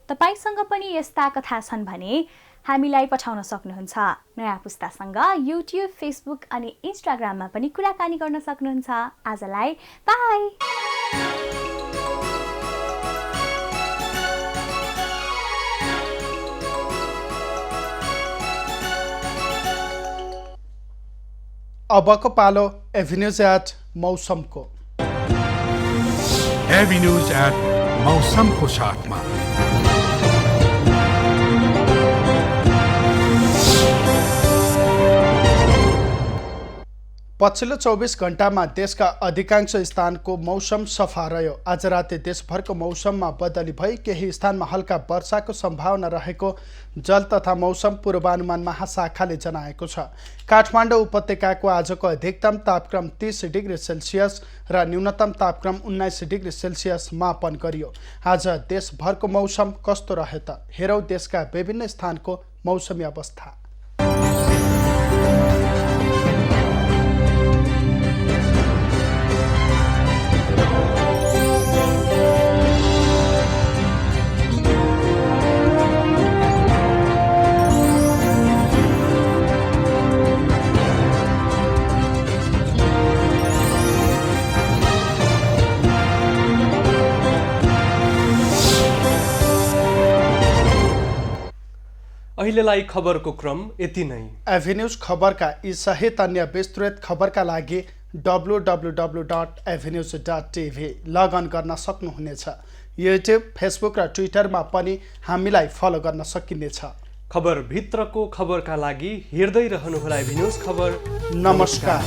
तपाईसँग पनि यस्ता कथा छन् भने हामीलाई पठाउन सक्नुहुन्छ। नयाँ पुस्तासँग युट्युब, फेसबुक अनि इन्स्टाग्राममा पनि कुराकानी गर्न सक्नुहुन्छ। आजलाई बाई। अबको पालो एभिन्यूज एट मौसमको। एभिन्यूज एट मौसमको साथमा पछिल्लो 24 घण्टामा देशका अधिकांश स्थानको मौसम सफा रह्यो। आज राति देशभरको मौसममा बदली भई केही स्थानमा हल्का वर्षाको सम्भावना रहेको जल तथा मौसम पूर्वानुमान महाशाखाले जनाएको छ। काठमाडौँ उपत्यकाको आजको अधिकतम तापक्रम 30 डिग्री सेल्सियस र न्यूनतम तापक्रम 19 डिग्री सेल्सियस मापन गरियो। आज देशभरको मौसम कस्तो रह्यो त हेरौँ देशका विभिन्न स्थानको मौसमी अवस्था। अहिलेलाई खबरको क्रम यति नै। एभेन्यूज खबरका यी सहित अन्य विस्तृत खबरका लागि www.avenews.tv लगअन गर्न सक्नुहुनेछ। युट्युब, फेसबुक र ट्विटरमा पनि हामीलाई फलो गर्न सकिनेछ। खबर भित्रको खबरका लागि हेर्दै रहनुहोला एभेन्यूज खबर। नमस्कार।